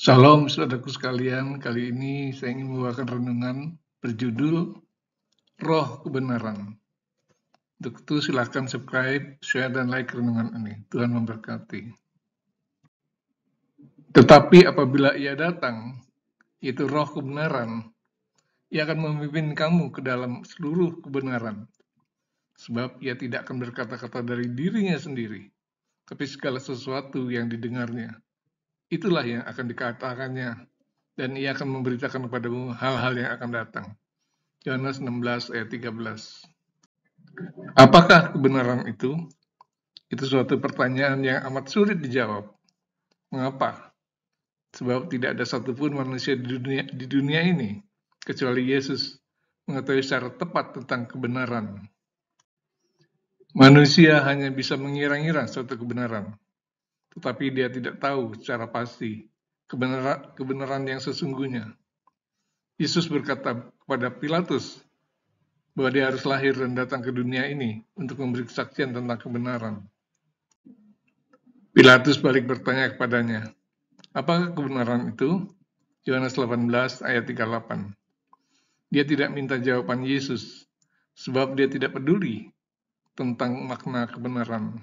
Shalom saudaraku sekalian, kali ini saya ingin membawakan renungan berjudul Roh Kebenaran. Untuk itu silakan subscribe, share, dan like renungan ini. Tuhan memberkati. Tetapi apabila ia datang, yaitu Roh Kebenaran, ia akan memimpin kamu ke dalam seluruh kebenaran. Sebab ia tidak akan berkata-kata dari dirinya sendiri, tapi segala sesuatu yang didengarnya, itulah yang akan dikatakannya, dan ia akan memberitakan kepadamu hal-hal yang akan datang. Yohanes 16 ayat 13. Apakah kebenaran itu? Itu suatu pertanyaan yang amat sulit dijawab. Mengapa? Sebab tidak ada satupun manusia di dunia ini, kecuali Yesus, mengetahui secara tepat tentang kebenaran. Manusia hanya bisa mengira-ngira suatu kebenaran, tetapi dia tidak tahu secara pasti kebenaran yang sesungguhnya. Yesus berkata kepada Pilatus bahwa dia harus lahir dan datang ke dunia ini untuk memberi kesaksian tentang kebenaran. Pilatus balik bertanya kepadanya, apakah kebenaran itu? Yohanes 18 ayat 38. Dia tidak minta jawaban Yesus, sebab dia tidak peduli tentang makna kebenaran.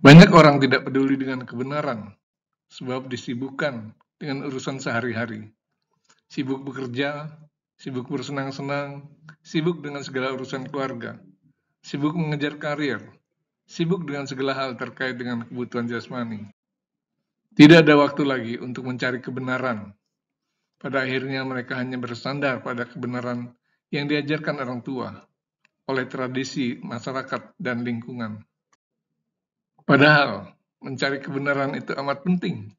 Banyak orang tidak peduli dengan kebenaran, sebab disibukkan dengan urusan sehari-hari. Sibuk bekerja, sibuk bersenang-senang, sibuk dengan segala urusan keluarga, sibuk mengejar karir, sibuk dengan segala hal terkait dengan kebutuhan jasmani. Tidak ada waktu lagi untuk mencari kebenaran. Pada akhirnya mereka hanya bersandar pada kebenaran yang diajarkan orang tua, oleh tradisi, masyarakat, dan lingkungan. Padahal, mencari kebenaran itu amat penting,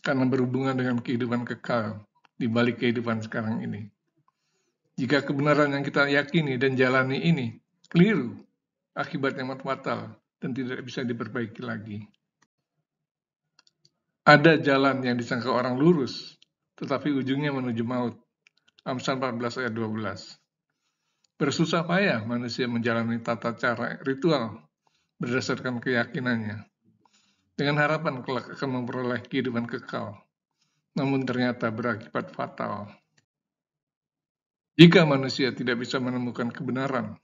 karena berhubungan dengan kehidupan kekal di balik kehidupan sekarang ini. Jika kebenaran yang kita yakini dan jalani ini keliru, akibatnya amat fatal dan tidak bisa diperbaiki lagi. Ada jalan yang disangka orang lurus, tetapi ujungnya menuju maut. Amsal 14 ayat 12. Bersusah payah manusia menjalani tata cara ritual berdasarkan keyakinannya, dengan harapan kelak akan memperoleh kehidupan kekal, namun ternyata berakibat fatal. Jika manusia tidak bisa menemukan kebenaran,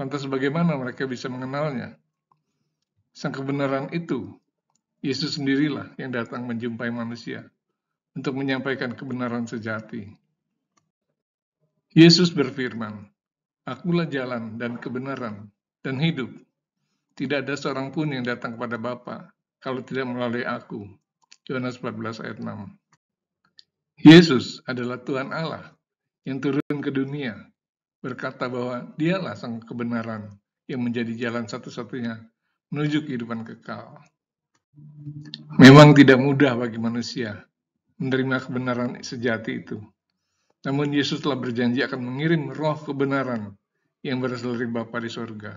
lantas bagaimana mereka bisa mengenalnya? Sang kebenaran itu, Yesus sendirilah yang datang menjumpai manusia untuk menyampaikan kebenaran sejati. Yesus berfirman, Akulah jalan dan kebenaran dan hidup. Tidak ada seorang pun yang datang kepada Bapa kalau tidak melalui aku. Yohanes 14 ayat 6. Yesus adalah Tuhan Allah yang turun ke dunia, berkata bahwa dialah sang kebenaran yang menjadi jalan satu-satunya menuju kehidupan kekal. Memang tidak mudah bagi manusia menerima kebenaran sejati itu. Namun Yesus telah berjanji akan mengirim roh kebenaran yang berasal dari Bapa di sorga.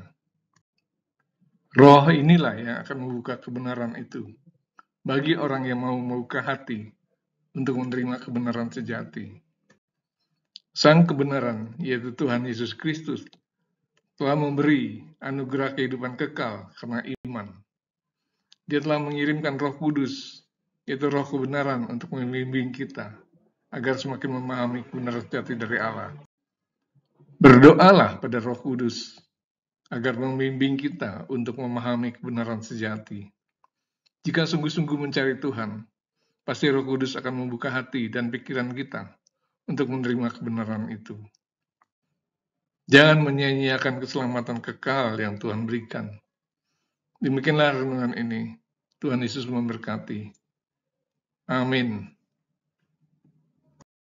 Roh inilah yang akan membuka kebenaran itu bagi orang yang mau membuka hati untuk menerima kebenaran sejati. Sang kebenaran, yaitu Tuhan Yesus Kristus, telah memberi anugerah kehidupan kekal karena iman. Dia telah mengirimkan Roh Kudus, yaitu Roh kebenaran, untuk membimbing kita agar semakin memahami kebenaran sejati dari Allah. Berdoalah pada Roh Kudus agar membimbing kita untuk memahami kebenaran sejati. Jika sungguh-sungguh mencari Tuhan, pasti Roh Kudus akan membuka hati dan pikiran kita untuk menerima kebenaran itu. Jangan menyia-nyiakan keselamatan kekal yang Tuhan berikan. Demikianlah renungan ini. Tuhan Yesus memberkati. Amin.